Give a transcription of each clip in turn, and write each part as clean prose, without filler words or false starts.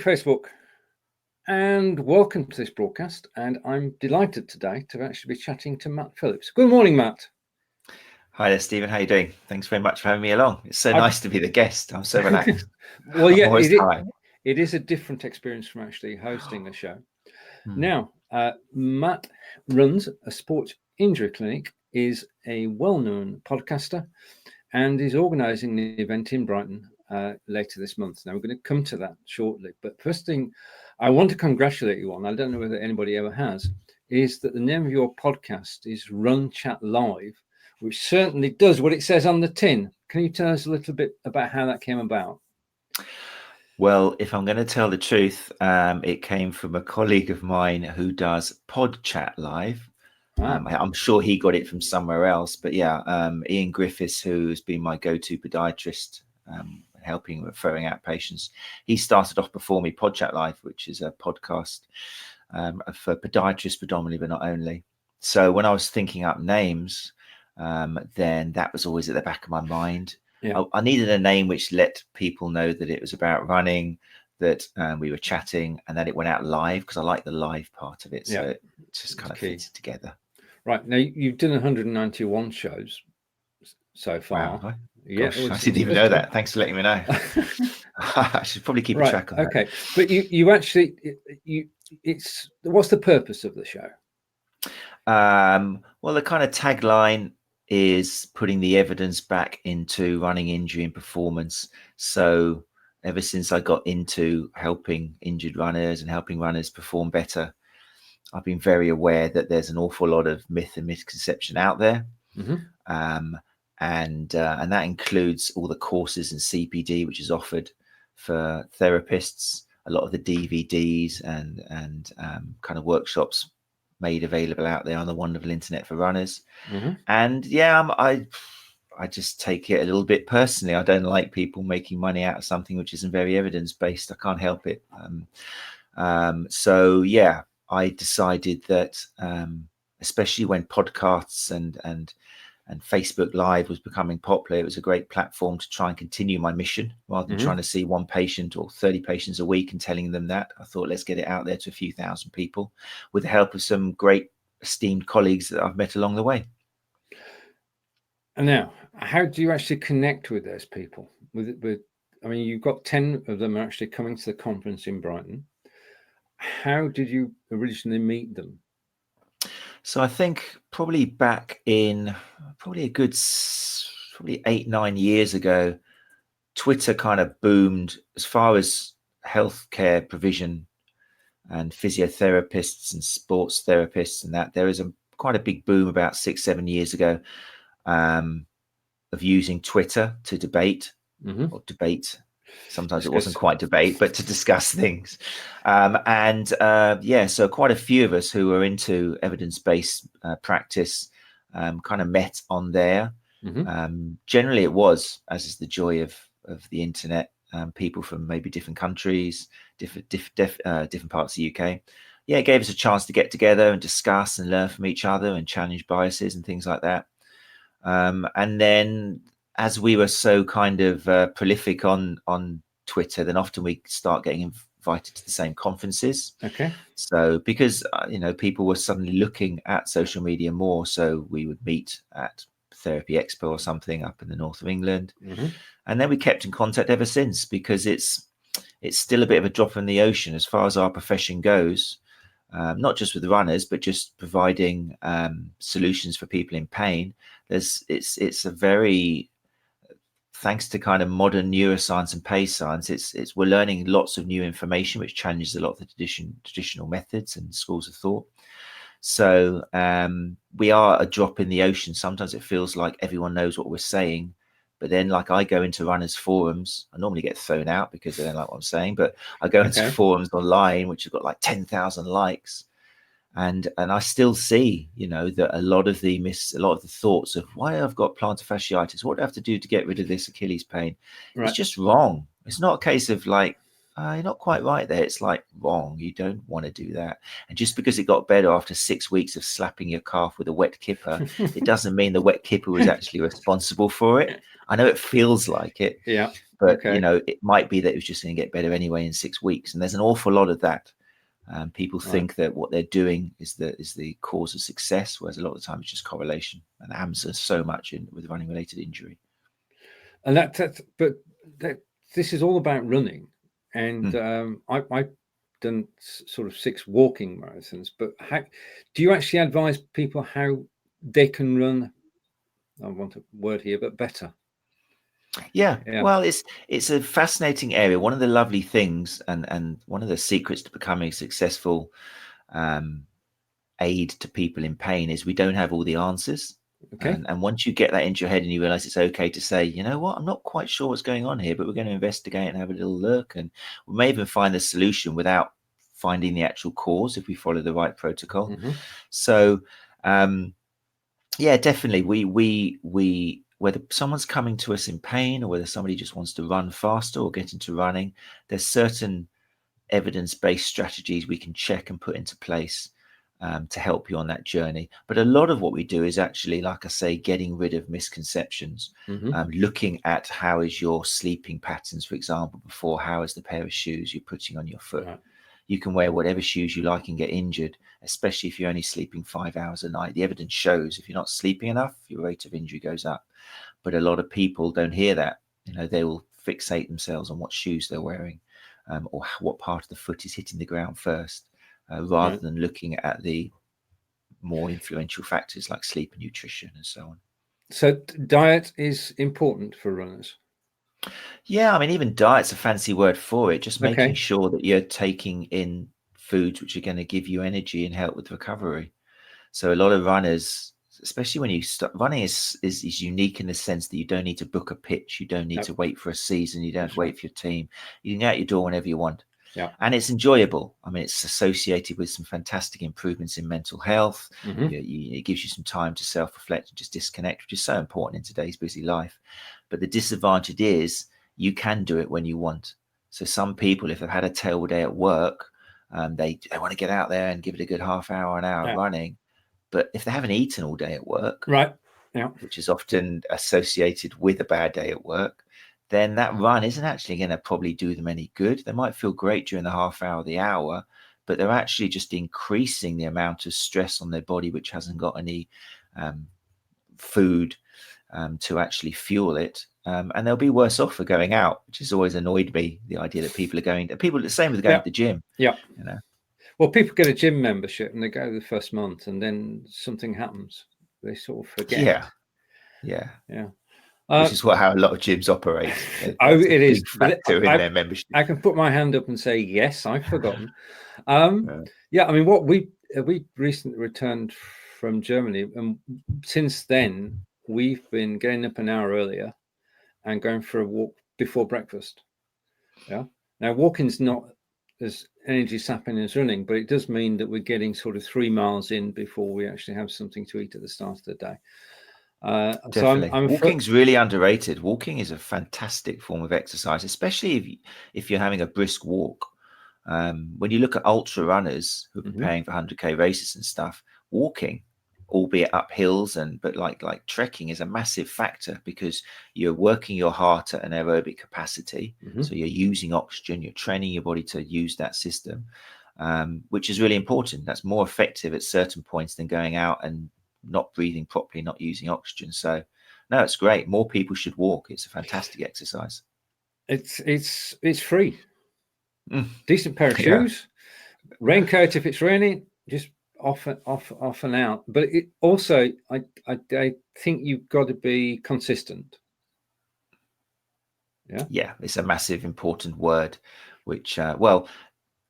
Facebook, and welcome to this broadcast. And I'm delighted today to actually be chatting to Matt Phillips. Good morning, Matt. Hi there, Stephen. How are you doing? Thanks very much for having me along. It's so nice to be the guest. I'm so relaxed. Well, yeah, it is a different experience from actually hosting a show. Now, Matt runs a sports injury clinic, is a well-known podcaster, and is organising an event in Brighton later this month. Now, we're going to come to that shortly. But first thing I want to congratulate you on, I don't know whether anybody ever has, is that the name of your podcast is RunChatLive, which certainly does what it says on the tin. Can you tell us a little bit about how that came about? Well, if I'm going to tell the truth, it came from a colleague of mine who does PodChatLive. I'm sure he got it from somewhere else, but yeah, Ian Griffiths, who's been my go-to podiatrist, helping referring out patients, he started off before me PodChatLive, which is a podcast for podiatrists predominantly, but not only. So when I was thinking up names, then that was always at the back of my mind. Yeah. I needed a name which let people know that it was about running, that we were chatting, and that it went out live, because I like the live part of it. So it just kind of fits together. Right. Now, you've done 191 shows so far. Wow. Yeah, gosh, I didn't even know that. Thanks for letting me know. I should probably keep a track of that. Okay. But you actually, what's the purpose of the show? Well, the kind of tagline is putting the evidence back into running injury and performance. So ever since I got into helping injured runners and helping runners perform better, I've been very aware that there's an awful lot of myth and misconception out there. And that includes all the courses and CPD, which is offered for therapists, a lot of the DVDs and kind of workshops made available out there on the wonderful internet for runners. And yeah, I just take it a little bit personally. I don't like people making money out of something which isn't very evidence-based. I can't help it. So yeah, I decided that especially when podcasts and Facebook Live was becoming popular, it was a great platform to try and continue my mission rather than trying to see one patient or 30 patients a week and telling them that. I thought, let's get it out there to a few thousand people with the help of some great esteemed colleagues that I've met along the way. And now, how do you actually connect with those people? I mean, you've got 10 of them actually coming to the conference in Brighton. How did you originally meet them? So I think probably back in a good 8-9 years ago, Twitter kind of boomed as far as healthcare provision and physiotherapists and sports therapists, and that there was quite a big boom about 6-7 years ago of using Twitter to debate or debate. Sometimes it wasn't quite debate, but to discuss things. So quite a few of us who were into evidence-based practice kind of met on there. Generally it was, as is the joy of the internet, people from maybe different countries, different parts of the UK. Yeah, it gave us a chance to get together and discuss and learn from each other and challenge biases and things like that. And then as we were so kind of prolific on Twitter, then often we start getting invited to the same conferences. Okay. So because, people were suddenly looking at social media more, so we would meet at Therapy Expo or something up in the north of England. And then we kept in contact ever since, because it's still a bit of a drop in the ocean as far as our profession goes. Not just with the runners, but just providing solutions for people in pain. It's a very, thanks to kind of modern neuroscience and pace science, we're learning lots of new information which challenges a lot of the traditional methods and schools of thought. So we are a drop in the ocean. Sometimes it feels like everyone knows what we're saying, but then like I go into runners forums, I normally get thrown out because they don't like what I'm saying, but I go into forums online which have got like 10,000 likes. And I still see, that a lot of the thoughts of why I've got plantar fasciitis, what do I have to do to get rid of this Achilles pain? Right. It's just wrong. It's not a case of like, You're not quite right there. It's like wrong. You don't want to do that. And just because it got better after 6 weeks of slapping your calf with a wet kipper, it doesn't mean the wet kipper was actually responsible for it. I know it feels like it, Yeah. but Okay. it might be that it was just going to get better anyway in 6 weeks. And there's an awful lot of that. People think that what they're doing is the cause of success, whereas a lot of the time it's just correlation, and that happens so much with running related injury. And this is all about running. And I've done sort of 6 walking marathons, but how do you actually advise people how they can run? I want a word here, but better. Yeah. Well, it's a fascinating area. One of the lovely things, and one of the secrets to becoming a successful aid to people in pain is we don't have all the answers. Okay. And once you get that into your head and you realize it's okay to say, you know what, I'm not quite sure what's going on here, but we're going to investigate and have a little look, and we may even find the solution without finding the actual cause if we follow the right protocol. So yeah, definitely we whether someone's coming to us in pain or whether somebody just wants to run faster or get into running, there's certain evidence-based strategies we can check and put into place to help you on that journey. But a lot of what we do is actually, like I say, getting rid of misconceptions, looking at how is your sleeping patterns, for example, before how is the pair of shoes you're putting on your foot. Right. You can wear whatever shoes you like and get injured, especially if you're only sleeping 5 hours a night. The evidence shows if you're not sleeping enough, your rate of injury goes up. But a lot of people don't hear that. They will fixate themselves on what shoes they're wearing or what part of the foot is hitting the ground first, rather than looking at the more influential factors like sleep and nutrition and so on. So diet is important for runners? Yeah, I mean, even diet's a fancy word for it. Just making sure that you're taking in foods which are going to give you energy and help with recovery. So a lot of runners, especially when you start running, is unique in the sense that you don't need to book a pitch, you don't need to wait for a season, you don't have to wait for your team. You can get out your door whenever you want. Yeah. And it's enjoyable. I mean, it's associated with some fantastic improvements in mental health. It gives you some time to self-reflect and just disconnect, which is so important in today's busy life. But the disadvantage is you can do it when you want. So some people, if they've had a terrible day at work, they want to get out there and give it a good half hour, an hour running. But if they haven't eaten all day at work, which is often associated with a bad day at work, then that run isn't actually going to probably do them any good. They might feel great during the half hour, the hour, but they're actually just increasing the amount of stress on their body, which hasn't got any food to actually fuel it. And they'll be worse off for going out, which has always annoyed me, the idea that people are the same with going to the gym. Yeah. Well, people get a gym membership and they go the first month and then something happens. They sort of forget. Yeah. Which is how a lot of gyms operate. It is a big factor in their membership. I can put my hand up and say, yes, I've forgotten. I mean, what we recently returned from Germany, and since then we've been getting up an hour earlier and going for a walk before breakfast. Yeah. Now, walking's not as energy sapping as running, but it does mean that we're getting sort of 3 miles in before we actually have something to eat at the start of the day. Definitely. So walking's really underrated. Walking is a fantastic form of exercise, especially if you're having a brisk walk. When you look at ultra runners who are preparing for 100k races and stuff, walking, albeit up hills but like trekking, is a massive factor because you're working your heart at an aerobic capacity. So you're using oxygen, you're training your body to use that system, which is really important. That's more effective at certain points than going out and not breathing properly, not using oxygen. So no, it's great. More people should walk. It's a fantastic exercise. It's free. Decent pair of shoes, raincoat if it's raining, just off and out. But it also, I think you've got to be consistent. Yeah, it's a massive important word, which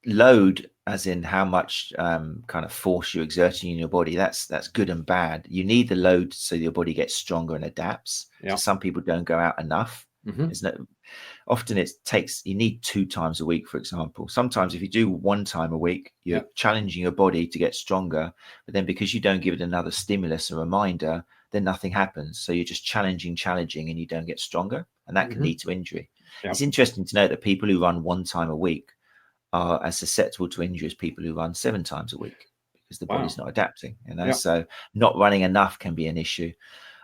load, as in how much kind of force you're exerting in your body, that's good and bad. You need the load so your body gets stronger and adapts. So some people don't go out enough. Often you need 2 times a week, for example. Sometimes if you do 1 time a week, you're challenging your body to get stronger, but then because you don't give it another stimulus, a reminder, then nothing happens. So you're just challenging, and you don't get stronger, and that can lead to injury. It's interesting to note that people who run 1 time a week are as susceptible to injury as people who run 7 times a week, because the body's not adapting, so not running enough can be an issue.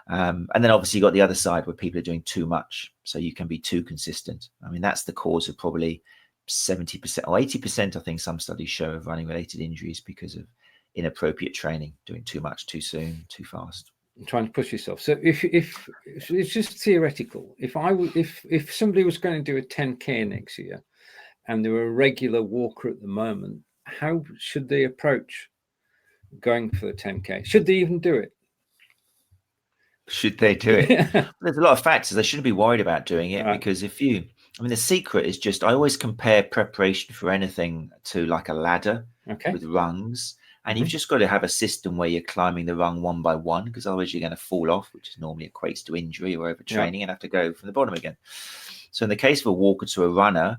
And then obviously you got the other side where people are doing too much, so you can be too consistent. I mean, that's the cause of probably 70% or 80%, I think some studies show, of running related injuries because of inappropriate training, doing too much too soon, too fast, trying to push yourself. So if it's just theoretical, if somebody was going to do a 10K next year and they were a regular walker at the moment, how should they approach going for the 10K? Should they even do it? Should they do it? There's a lot of factors. They shouldn't be worried about doing it, because the secret is just, I always compare preparation for anything to like a ladder with rungs. And you've just got to have a system where you're climbing the rung one by one, because otherwise you're going to fall off, which is normally equates to injury or overtraining, and have to go from the bottom again. So in the case of a walker to a runner,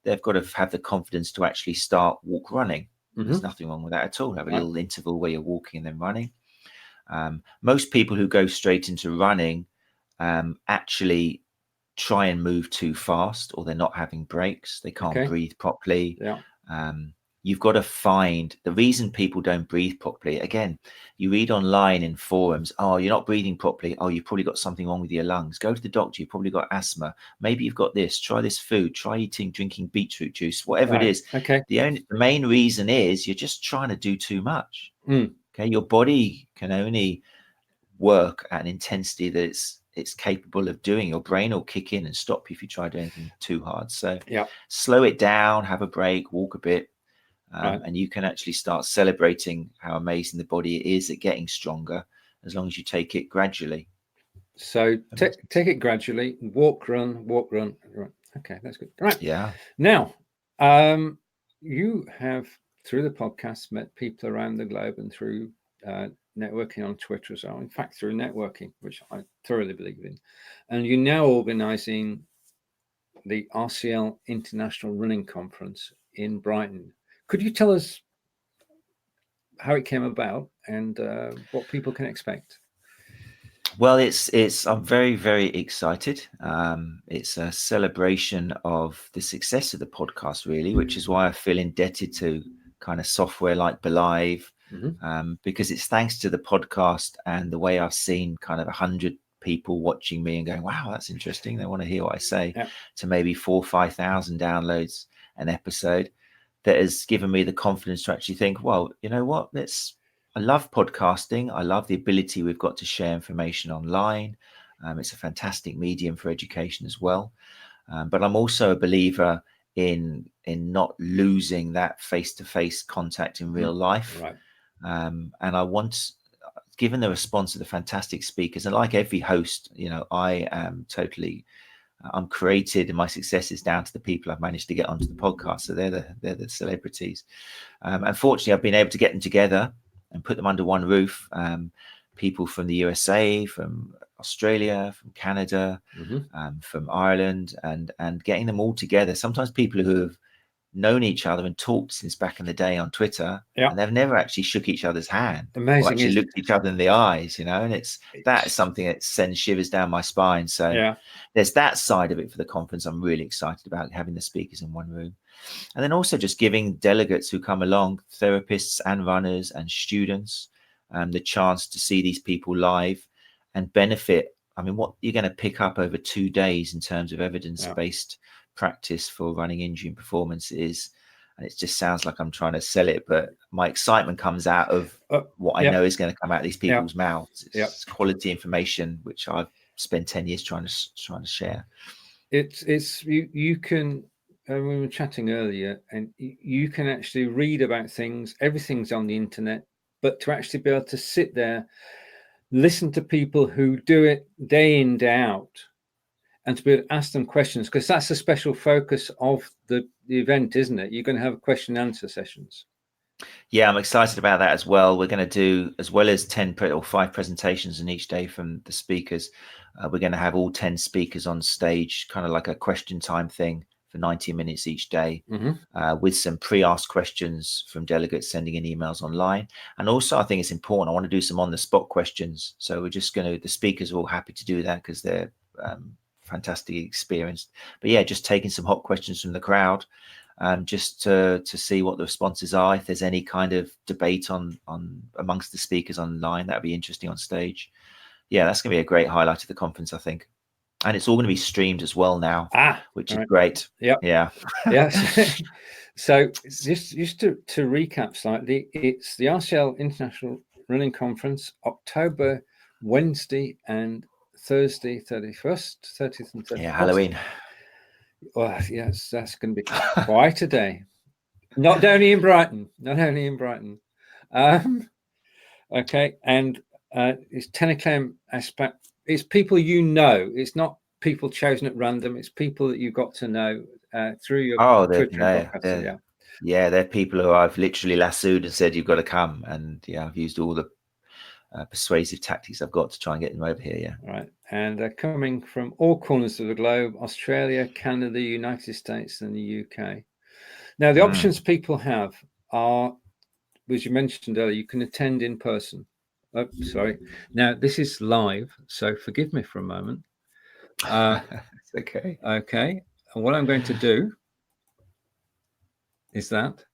they've got to have the confidence to actually start walk running. There's nothing wrong with that at all. Have a little interval where you're walking and then running. Most people who go straight into running actually try and move too fast, or they're not having breaks. They can't breathe properly. You've got to find the reason people don't breathe properly. Again, you read online in forums, oh, you're not breathing properly. Oh, you've probably got something wrong with your lungs. Go to the doctor. You've probably got asthma. Maybe you've got this. Try this food. Try drinking beetroot juice, whatever it is. The main reason is you're just trying to do too much. Okay, your body can only work at an intensity that it's capable of doing. Your brain will kick in and stop you if you try to do anything too hard. So slow it down, have a break, walk a bit. And you can actually start celebrating how amazing the body is at getting stronger, as long as you take it gradually. So take it gradually, walk, run. Okay, that's good. Right. Yeah. Now, you have, through the podcast, met people around the globe, and through networking on Twitter as well. In fact, through networking, which I thoroughly believe in. And you're now organising the RCL International Running Conference in Brighton. Could you tell us how it came about and what people can expect? Well, I'm very, very excited. It's a celebration of the success of the podcast, really, which is why I feel indebted to kind of software like Belive, because it's thanks to the podcast and the way I've seen kind of 100 people watching me and going, wow, that's interesting. They want to hear what I say, to maybe 4,000 or 5,000 downloads an episode. That has given me the confidence to actually think, well, you know what, I love podcasting. I love the ability we've got to share information online. It's a fantastic medium for education as well. But I'm also a believer in not losing that face-to-face contact in real life. And I want, given the response of the fantastic speakers, and like every host, I am I'm created, and my success is down to the people I've managed to get onto the podcast. So they're the celebrities. Unfortunately, I've been able to get them together and put them under one roof. People from the USA, from Australia, from Canada, from Ireland, and getting them all together. Sometimes people who have known each other and talked since back in the day on Twitter, and they've never actually shook each other's hand. Amazing. Or actually looked each other in the eyes, and that is something that sends shivers down my spine. So there's that side of it for the conference. I'm really excited about having the speakers in one room, and then also just giving delegates who come along, therapists and runners and students, the chance to see these people live and benefit. I mean, what you're going to pick up over 2 days in terms of evidence-based practice for running injury and performance is, and it just sounds like I'm trying to sell it, but my excitement comes out of what I know is going to come out of these people's mouths. It's quality information, which I've spent 10 years trying to share. It's you can, we were chatting earlier, and you can actually read about things. Everything's on the internet, but to actually be able to sit there, listen to people who do it day in, day out, and to be able to ask them questions, because that's a special focus of the event, isn't it? You're going to have question and answer sessions. Yeah, I'm excited about that as well. We're going to do, as well as 10 or 5 presentations in each day from the speakers, we're going to have all 10 speakers on stage, kind of like a question time thing for 90 minutes each day, with some pre-asked questions from delegates sending in emails online. And also, I think it's important, I want to do some on-the-spot questions. So we're just the speakers are all happy to do that because they're fantastic experience. But yeah, just taking some hot questions from the crowd, just to see what the responses are. If there's any kind of debate on amongst the speakers online, that would be interesting on stage. Yeah, that's going to be a great highlight of the conference, I think. And it's all going to be streamed as well now, which is great. Yep. Yeah. Yes. So just to recap slightly, it's the RCL International Running Conference, October, Wednesday and Thursday, 31st, 30th and 31st. Yeah, Halloween. Well, yes, that's going to be quite a day. Not only in Brighton. Okay, and it's 10 acclaimed aspect. It's people you know. It's not people chosen at random. It's people that you got to know through your Twitter and podcast. Yeah, they're people who I've literally lassoed and said, you've got to come. And yeah, I've used all the persuasive tactics I've got to try and get them over here. Yeah. Right. And they're coming from all corners of the globe: Australia, Canada, United States, and the UK. Now, the options people have are, as you mentioned earlier, you can attend in person. Oh, sorry. Now, this is live, so forgive me for a moment. It's okay. Okay. And what I'm going to do is that.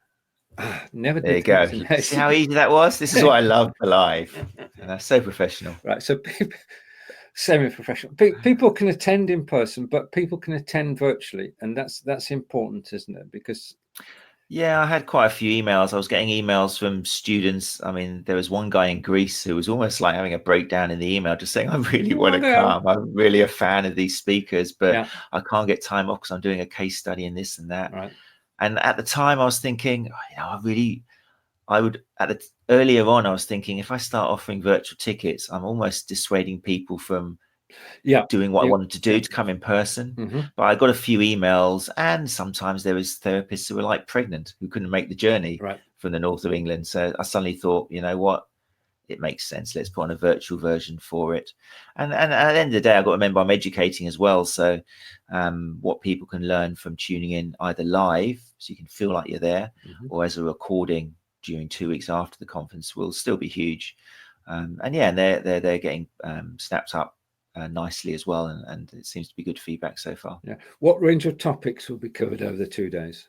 Never there you go. See how easy that was? This is what I love for live. And that's so professional. Right. So semi-professional. People can attend in person, but people can attend virtually. And that's important, isn't it? Because yeah, I had quite a few emails. I was getting emails from students. I mean, there was one guy in Greece who was almost like having a breakdown in the email, just saying, I really want to come. I'm really a fan of these speakers, but I can't get time off because I'm doing a case study and this and that. Right. And at the time I was thinking, earlier on, I was thinking, if I start offering virtual tickets, I'm almost dissuading people from doing what I wanted to do to come in person. Mm-hmm. But I got a few emails, and sometimes there was therapists who were like pregnant who couldn't make the journey from the north of England. So I suddenly thought, you know what, it makes sense. Let's put on a virtual version for it. And at the end of the day, I've got to remember I'm educating as well. So what people can learn from tuning in either live, so you can feel like you're there, or as a recording during 2 weeks after the conference will still be huge. And they're getting snapped up nicely as well, and it seems to be good feedback so far. Yeah. What range of topics will be covered over the 2 days?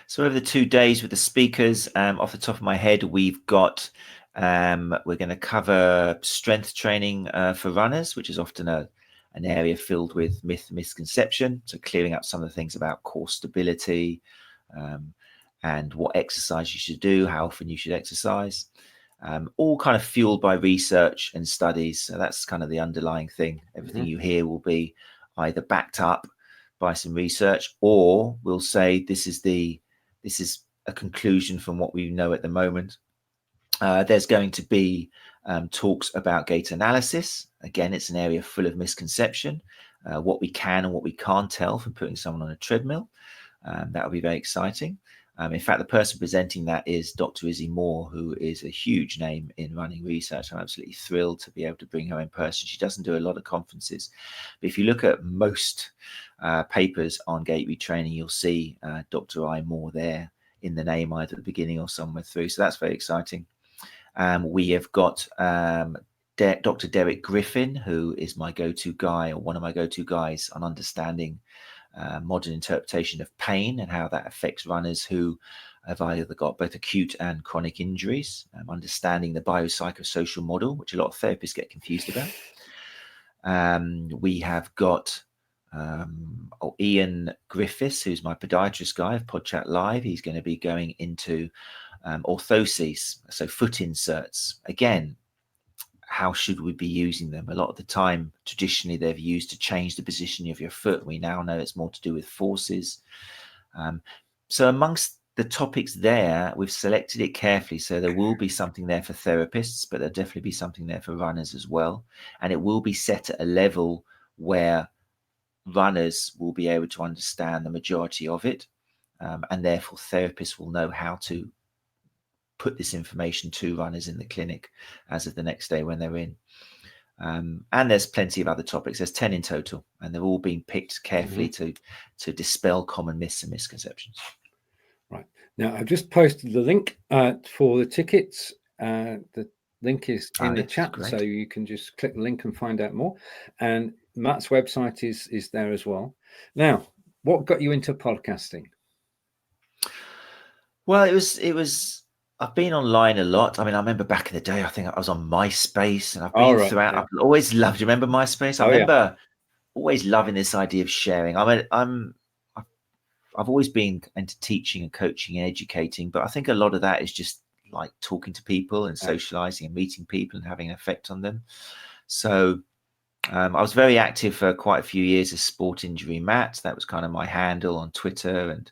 So over the 2 days with the speakers, off the top of my head, we've got we're going to cover strength training for runners, which is often an area filled with myth and misconception. So clearing up some of the things about core stability, and what exercise you should do, how often you should exercise, all kind of fueled by research and studies. So that's kind of the underlying thing. Everything you hear will be either backed up by some research, or we'll say this is a conclusion from what we know at the moment. There's going to be talks about gait analysis. Again, it's an area full of misconception, what we can and what we can't tell from putting someone on a treadmill. That will be very exciting. In fact, the person presenting that is Dr. Izzy Moore, who is a huge name in running research. I'm absolutely thrilled to be able to bring her in person. She doesn't do a lot of conferences, but if you look at most papers on gait retraining, you'll see Dr. I. Moore there in the name, either at the beginning or somewhere through. So that's very exciting. We have got Dr. Derek Griffin, who is my go-to guy, or one of my go-to guys, on understanding modern interpretation of pain and how that affects runners who have either got both acute and chronic injuries, understanding the biopsychosocial model, which a lot of therapists get confused about. We have got Ian Griffiths, who's my podiatrist guy of RunChatLive. He's going to be going into orthoses, so foot inserts. Again, how should we be using them? A lot of the time, traditionally, they've used to change the position of your foot. We now know it's more to do with forces. So amongst the topics there, we've selected it carefully. So there will be something there for therapists, but there'll definitely be something there for runners as well. And it will be set at a level where runners will be able to understand the majority of it. And therefore, therapists will know how to put this information to runners in the clinic as of the next day when they're in. And there's plenty of other topics. There's 10 in total, and they're all being picked carefully to dispel common myths and misconceptions. Right. Now, I've just posted the link for the tickets. The link is in the chat, so you can just click the link and find out more. And Matt's website is there as well. Now, what got you into podcasting? Well, it was. I've been online a lot. I mean, I remember back in the day, I think I was on MySpace, and I've been throughout. Yeah. I've always loved. Do you remember MySpace? I remember always loving this idea of sharing. I've always been into teaching and coaching and educating, but I think a lot of that is just like talking to people and socializing and meeting people and having an effect on them. So I was very active for quite a few years as Sport Injury Matt. That was kind of my handle on Twitter and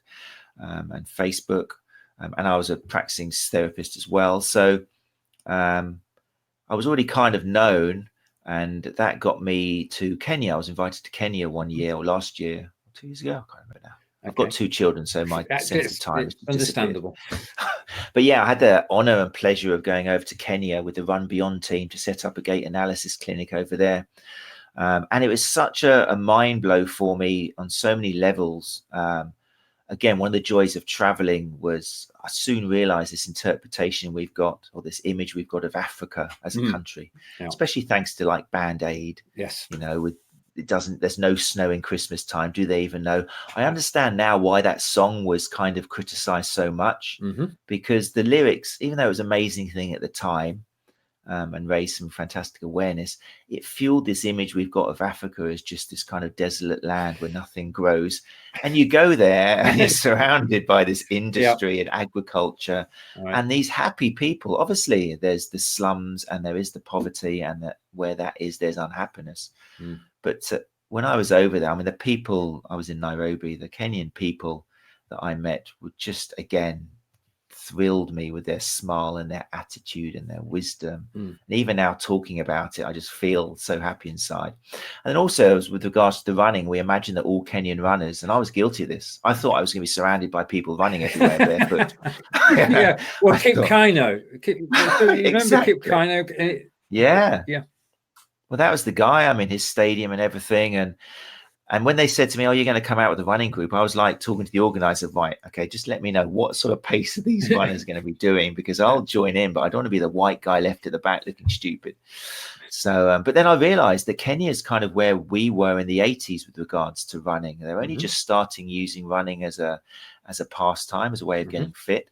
Facebook. And I was a practicing therapist as well. So I was already kind of known, and that got me to Kenya. I was invited to Kenya one year or last year, 2 years ago. I can't remember now. I've got 2 children, so my sense of time is understandable. But yeah, I had the honor and pleasure of going over to Kenya with the Run Beyond team to set up a gait analysis clinic over there. And it was such a mind blow for me on so many levels. Again, one of the joys of traveling was I soon realized this interpretation we've got, or this image we've got of Africa as a country, especially thanks to like Band-Aid. Yes. You know, there's no snow in Christmas time. Do they even know? I understand now why that song was kind of criticized so much, because the lyrics, even though it was an amazing thing at the time, and raised some fantastic awareness, it fueled this image we've got of Africa as just this kind of desolate land where nothing grows. And you go there and you're surrounded by this industry and agriculture and these happy people. Obviously, there's the slums and there is the poverty, and that where that is, there's unhappiness. But when I was over there, I mean, the people, I was in Nairobi, the Kenyan people that I met were just, again, thrilled me with their smile and their attitude and their wisdom. And even now talking about it, I just feel so happy inside. And then also, with regards to the running, we imagine that all Kenyan runners, and I was guilty of this, I thought I was going to be surrounded by people running everywhere barefoot. Well, Kip Kino. Remember Kip Kino? Yeah. Well, that was the guy. I'm in his stadium and everything. And when they said to me, "Oh, you're going to come out with a running group," I was like talking to the organizer, right, okay, just let me know what sort of pace are these runners going to be doing, because I'll join in, but I don't want to be the white guy left at the back looking stupid. So, but then I realized that Kenya is kind of where we were in the 80s with regards to running. They're only just starting using running as a pastime, as a way of getting fit,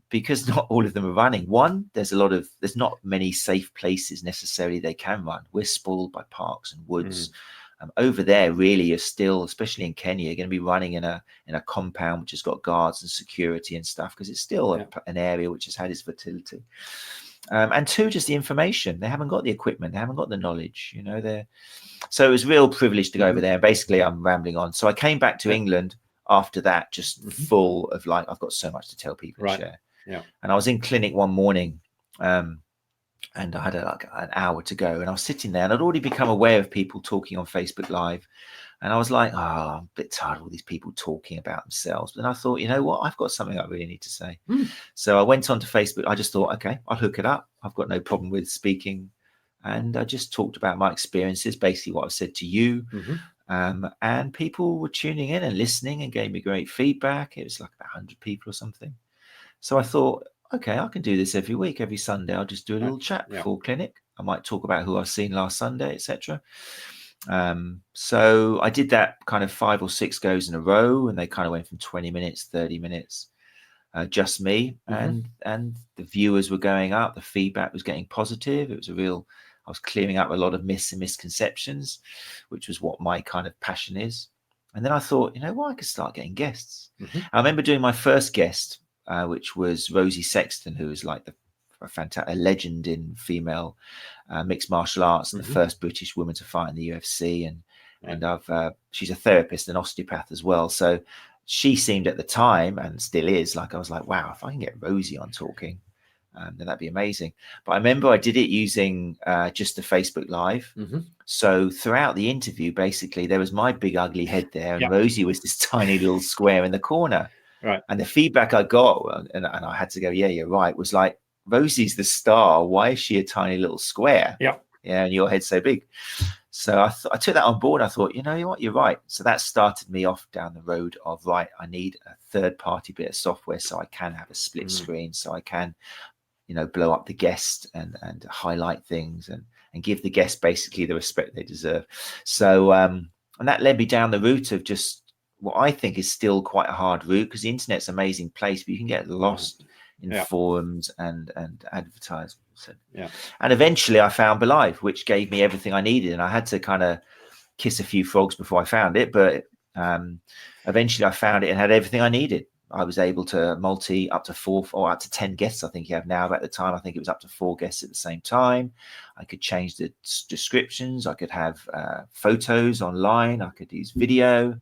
because not all of them are running. One, there's not many safe places necessarily they can run. We're spoiled by parks and woods. Over there, really, you're still, especially in Kenya, you're going to be running in a compound which has got guards and security and stuff, because it's still an area which has had its fertility. And 2, just the information. They haven't got the equipment, they haven't got the knowledge. You know, so it was a real privilege to go over there. Basically, I'm rambling on. So I came back to England after that, just full of like, I've got so much to tell people and share. And I was in clinic one morning. And I had an hour to go, and I was sitting there, and I'd already become aware of people talking on Facebook Live. And I was like, I'm a bit tired of all these people talking about themselves. But then I thought, you know what? I've got something I really need to say. So I went onto Facebook. I just thought, okay, I'll hook it up. I've got no problem with speaking. And I just talked about my experiences, basically what I've said to you. And people were tuning in and listening and gave me great feedback. It was like about 100 people or something. So I thought, okay, I can do this every week, every Sunday. I'll just do a little chat before clinic. I might talk about who I've seen last Sunday, etc. So I did that kind of 5 or 6 goes in a row, and they kind of went from 20 minutes, 30 minutes, just me. And the viewers were going up. The feedback was getting positive. It was I was clearing up a lot of myths and misconceptions, which was what my kind of passion is. And then I thought, you know what, I could start getting guests. I remember doing my first guest, which was Rosie Sexton, who is like a legend in female mixed martial arts, and the first British woman to fight in the UFC. And she's a therapist and osteopath as well. So she seemed at the time, and still is, like, I was like, wow, if I can get Rosie on talking, then that'd be amazing. But I remember I did it using just the Facebook Live. So throughout the interview, basically, there was my big ugly head there, and Rosie was this tiny little square in the corner. And the feedback I got, and I had to go, yeah, you're right, was like, Rosie's the star. Why is she a tiny little square? And your head's so big. So I took that on board. I thought, you know what, you're right. So that started me off down the road of, right, I need a third-party bit of software so I can have a split screen, so I can blow up the guest and highlight things and give the guest basically the respect they deserve. So and that led me down the route of just what I think is still quite a hard route, because the internet's an amazing place, but you can get lost in forums and advertisements. And eventually I found Live, which gave me everything I needed. And I had to kind of kiss a few frogs before I found it, but eventually I found it and had everything I needed. I was able to multi up to 4 or up to 10 guests, I think you have now. But at the time, I think it was up to 4 guests at the same time. I could change the descriptions. I could have photos online. I could use video.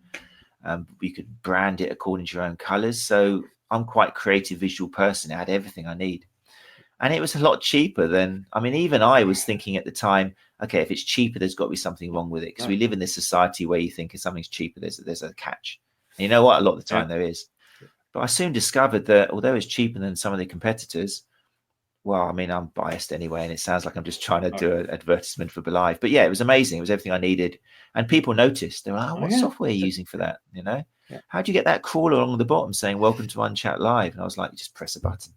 You could brand it according to your own colors. So I'm quite a creative visual person. I had everything I need. And it was a lot cheaper than, I mean, even I was thinking at the time, okay, if it's cheaper, there's got to be something wrong with it. Because we live in this society where you think if something's cheaper, there's a catch. And you know what? A lot of the time there is. But I soon discovered that although it's cheaper than some of the competitors, well, I mean, I'm biased anyway, and it sounds like I'm just trying to do an advertisement for Live. But yeah, it was amazing. It was everything I needed. And people noticed. They were like, oh, what software are you using for that? You know, how do you get that crawler along the bottom saying, welcome to RunChatLive? And I was like, just press a button.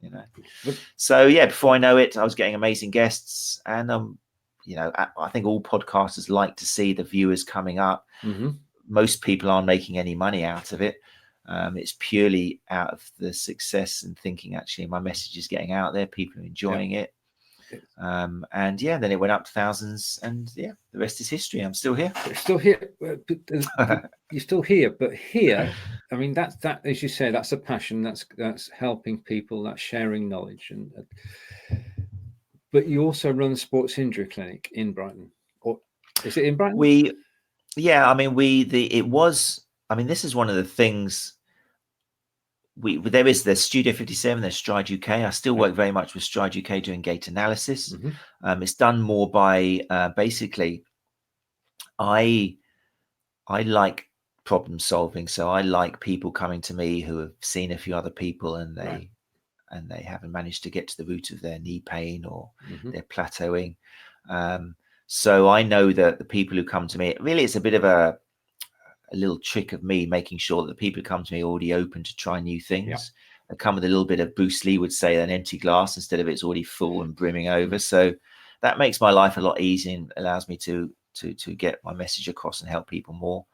You know, so yeah, before I know it, I was getting amazing guests. And, I think all podcasters like to see the viewers coming up. Most people aren't making any money out of it. It's purely out of the success and thinking, actually, my message is getting out there. People are enjoying it. And then it went up to thousands, and the rest is history. I'm still here. You're still here. You're still here. But here, I mean, that, as you say, that's a passion. That's helping people. That's sharing knowledge. But you also run the sports injury clinic in Brighton, or is it in Brighton? This is one of the things. There's Studio 57, there's Stride UK. I still work very much with Stride UK doing gait analysis. It's done more by basically, I like problem solving. So I like people coming to me who have seen a few other people and they haven't managed to get to the root of their knee pain or their plateauing. So I know that the people who come to me, really it's a bit of a little trick of me making sure that the people who come to me are already open to try new things. They come with a little bit of Bruce Lee would say, an empty glass instead of it's already full and brimming over. So that makes my life a lot easier and allows me to get my message across and help people more.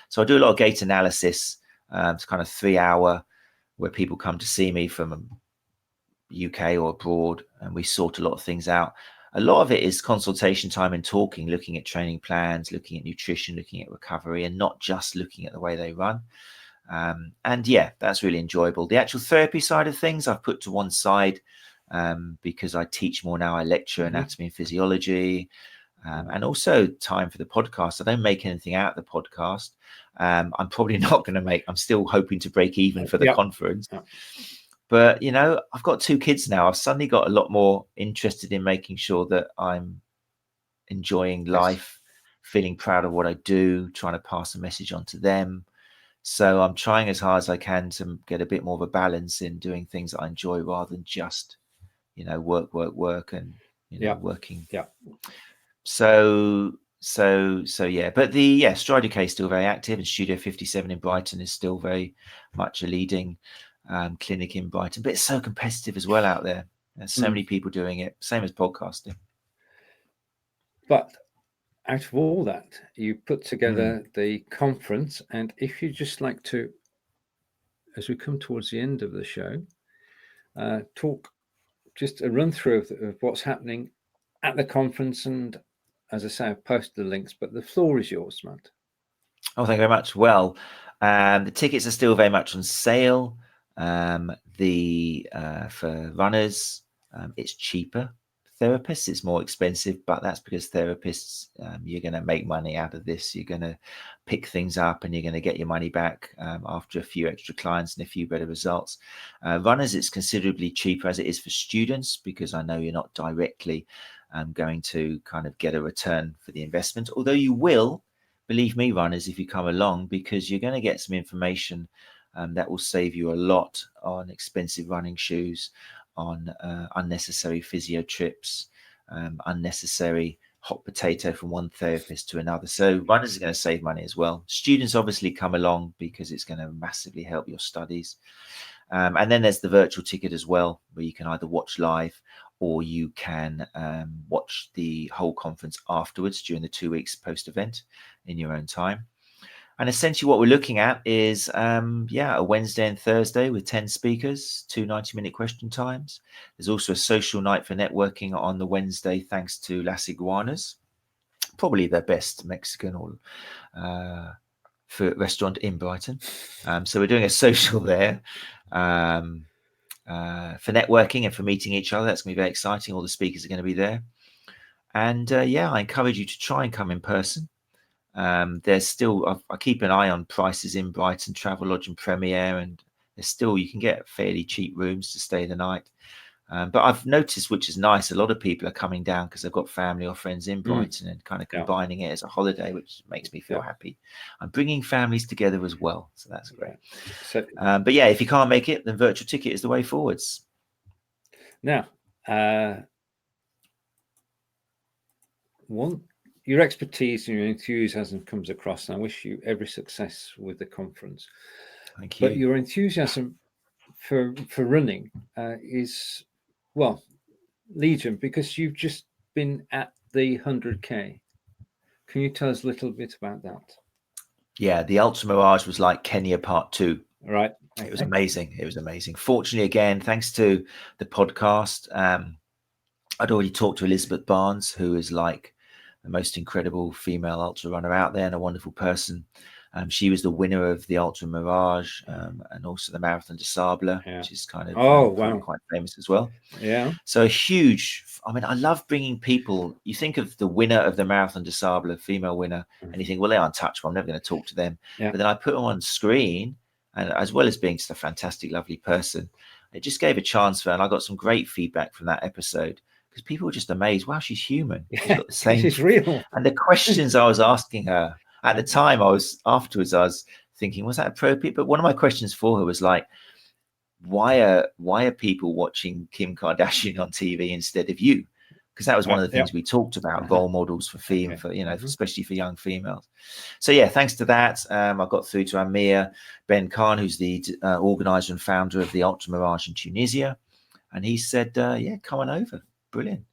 So I do a lot of gait analysis. It's kind of 3 hour where people come to see me from UK or abroad, and we sort a lot of things out. A lot of it is consultation time and talking, looking at training plans, looking at nutrition, looking at recovery, and not just looking at the way they run. That's really enjoyable. The actual therapy side of things I've put to one side because I teach more now. I lecture anatomy and physiology, and also time for the podcast. I don't make anything out of the podcast. I'm probably not going to make, I'm still hoping to break even for the conference. But, I've got 2 kids now. I've suddenly got a lot more interested in making sure that I'm enjoying life, feeling proud of what I do, trying to pass a message on to them. So I'm trying as hard as I can to get a bit more of a balance in doing things that I enjoy rather than just, work and, working. So yeah. But the Stride UK is still very active, and Studio 57 in Brighton is still very much a leading clinic in Brighton, but it's so competitive as well out there. There's so many people doing it, same as podcasting. But out of all that, you put together the conference, and if you just like to, as we come towards the end of the show, talk just a run through of what's happening at the conference. And as I say, I've posted the links, but the floor is yours, Matt. Oh, thank you very much. Well, the tickets are still very much on sale. For runners, it's cheaper. Therapists, it's more expensive, but that's because therapists, you're going to make money out of this. You're going to pick things up and you're going to get your money back after a few extra clients and a few better results. Runners, it's considerably cheaper as it is for students, because I know you're not directly going to kind of get a return for the investment, although you will, believe me, runners, if you come along, because you're going to get some information that will save you a lot on expensive running shoes, on unnecessary physio trips, unnecessary hot potato from one therapist to another. So runners are going to save money as well. Students obviously come along because it's going to massively help your studies. And then there's the virtual ticket as well, where you can either watch live or you can watch the whole conference afterwards during the 2 weeks post-event in your own time. And essentially what we're looking at is, a Wednesday and Thursday with 10 speakers, 2 90-minute question times. There's also a social night for networking on the Wednesday, thanks to Las Iguanas, probably the best Mexican or food restaurant in Brighton. So we're doing a social there for networking and for meeting each other. That's going to be very exciting. All the speakers are going to be there. And I encourage you to try and come in person. There's still, I keep an eye on prices in Brighton, Travelodge and Premier, and there's still, you can get fairly cheap rooms to stay the night. But I've noticed, which is nice, a lot of people are coming down because they've got family or friends in Brighton and kind of combining it as a holiday, which makes me feel happy. I'm bringing families together as well, so that's great. So, but yeah, if you can't make it, then virtual ticket is the way forwards. Now, your expertise and your enthusiasm comes across, and I wish you every success with the conference. Thank you. But your enthusiasm for running is, well, legion, because you've just been at the 100K. Can you tell us a little bit about that? Yeah, the Ultra Mirage was like Kenya Part 2. Right. It was amazing. It was amazing. Fortunately, again, thanks to the podcast, I'd already talked to Elizabeth Barnes, who is like the most incredible female ultra runner out there and a wonderful person. She was the winner of the Ultra Mirage and also the Marathon des Sables, which is kind of quite famous as well. Yeah. So a huge, I mean, I love bringing people. You think of the winner of the Marathon des Sables, a female winner, and you think, well, they're untouchable. I'm never going to talk to them. Yeah. But then I put them on screen, and as well as being just a fantastic, lovely person, it just gave a chance for her. And I got some great feedback from that episode. Because people were just amazed. Wow, she's human. She's got the same. She's real. And the questions I was asking her at the time, I was thinking, was that appropriate? But one of my questions for her was like, why are people watching Kim Kardashian on TV instead of you? Because that was one of the things we talked about, role models for female, for especially for young females. So yeah, thanks to that, I got through to Amir Ben Khan, who's the organizer and founder of the Ultra Mirage in Tunisia, and he said, come on over. Brilliant.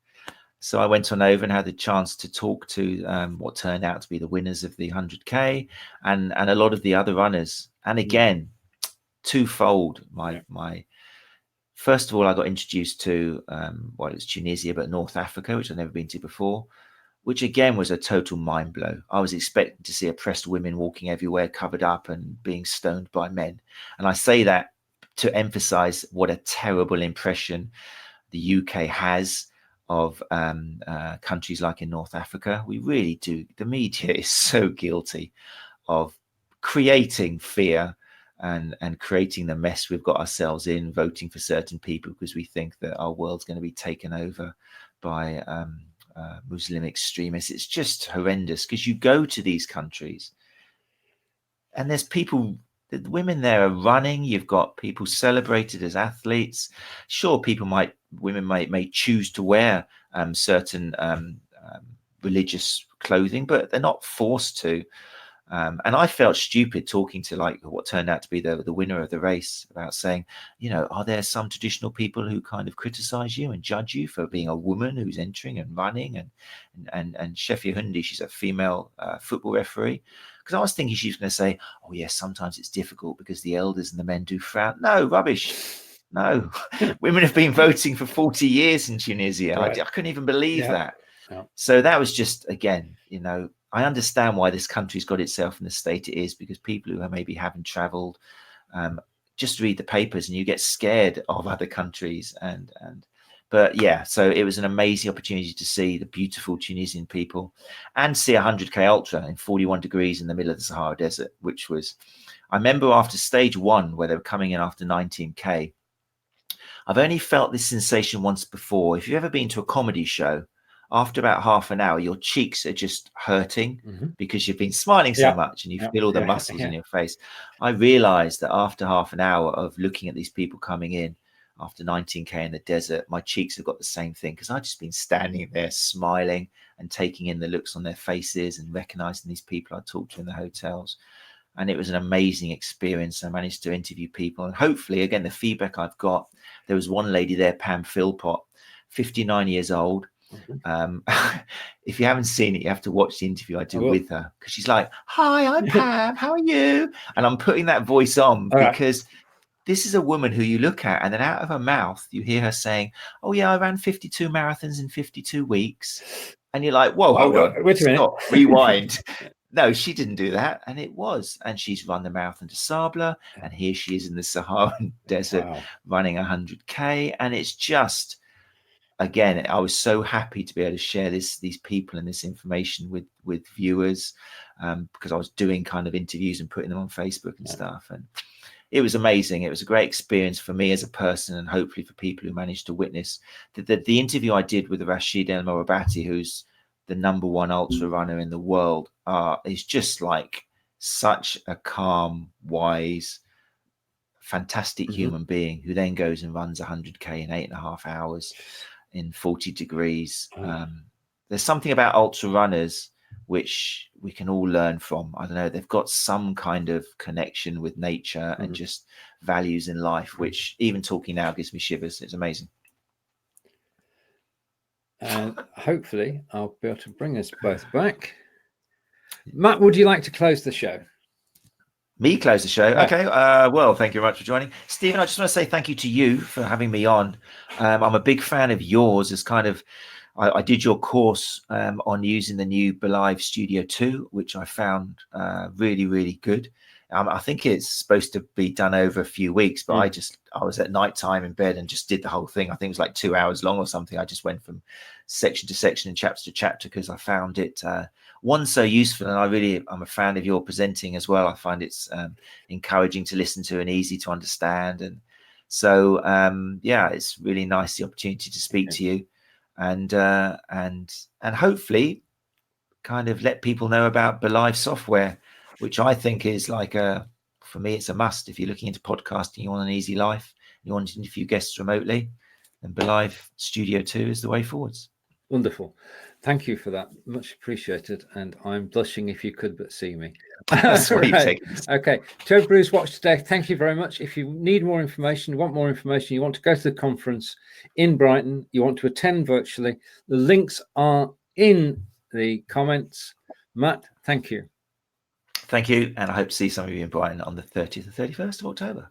So I went on over and had the chance to talk to what turned out to be the winners of the 100K and a lot of the other runners. And again, twofold. My first of all, I got introduced to it was Tunisia, but North Africa, which I've never been to before, which again was a total mind blow. I was expecting to see oppressed women walking everywhere, covered up and being stoned by men. And I say that to emphasize what a terrible impression the UK has of countries like in North Africa. We really do. The media is so guilty of creating fear and creating the mess we've got ourselves in, voting for certain people because we think that our world's going to be taken over by Muslim extremists. It's just horrendous because you go to these countries and there's people. The women there are running. You've got people celebrated as athletes. Sure, women may choose to wear certain religious clothing, but they're not forced to. And I felt stupid talking to like what turned out to be the winner of the race about saying, are there some traditional people who kind of criticize you and judge you for being a woman who's entering and running? And Shefia Hundi, she's a female football referee. Because I was thinking she was going to say, oh, yes, sometimes it's difficult because the elders and the men do frown. No, rubbish. No. Women have been voting for 40 years in Tunisia. Right. I couldn't even believe that. Yeah. So that was just, again, I understand why this country's got itself in the state it is, because people who maybe haven't traveled just read the papers and you get scared of other countries. But yeah, so it was an amazing opportunity to see the beautiful Tunisian people and see 100K ultra in 41 degrees in the middle of the Sahara Desert, which was, I remember after stage 1 where they were coming in after 19K, I've only felt this sensation once before. If you've ever been to a comedy show, after about half an hour, your cheeks are just hurting because you've been smiling so much and you feel all the muscles in your face. I realized that after half an hour of looking at these people coming in after 19K in the desert, my cheeks have got the same thing because I've just been standing there smiling and taking in the looks on their faces and recognizing these people I talked to in the hotels. and it was an amazing experience. I managed to interview people, and hopefully, again, the feedback I've got, there was one lady there, Pam Philpott, 59 years old. If you haven't seen it, you have to watch the interview I did with her, because she's like, "Hi, I'm Pam, how are you?" And I'm putting that voice on because this is a woman who you look at, and then out of her mouth you hear her saying, "Oh yeah, I ran 52 marathons in 52 weeks." And you're like, "Whoa, hold on, wait a minute, stop, rewind." No, she didn't do that, and it was. And she's run the Marathon de Sable, and here she is in the Saharan desert running 100K, and it's just, again, I was so happy to be able to share these people and this information with viewers, because I was doing kind of interviews and putting them on Facebook and stuff, and it was amazing. It was a great experience for me as a person, and hopefully for people who managed to witness the interview I did with Rashid El Morabati, who's the #1 ultra runner in the world. Is just like such a calm, wise, fantastic human being, who then goes and runs 100K in 8.5 hours in 40 degrees. There's something about ultra runners which we can all learn from. I don't know, they've got some kind of connection with nature and just values in life, which even talking now gives me shivers. It's amazing. And hopefully I'll be able to bring us both back. Matt, would you like to close the show? Me close the show? Okay. Well, thank you very much for joining. Stephen, I just want to say thank you to you for having me on. I'm a big fan of yours. As kind of, I did your course on using the new Belive Studio 2, which I found really, really good. I think it's supposed to be done over a few weeks, but I was at night time in bed and just did the whole thing. I think it was like 2 hours long or something. I just went from section to section and chapter to chapter because I found it one, so useful, and I'm a fan of your presenting as well. I find it's encouraging to listen to and easy to understand, and so yeah, it's really nice the opportunity to speak to you, and hopefully kind of let people know about Belive software, which I think is like for me, it's a must. If you're looking into podcasting, you want an easy life, you want to interview guests remotely, then Belive Studio 2 is the way forwards. Wonderful. Thank you for that. Much appreciated. And I'm blushing if you could but see me. That's what you've taken. Okay. To Bruce Watch today, thank you very much. If you need more information, want more information, you want to go to the conference in Brighton, you want to attend virtually, the links are in the comments. Matt, thank you. Thank you. And I hope to see some of you in Brighton on the 30th and 31st of October.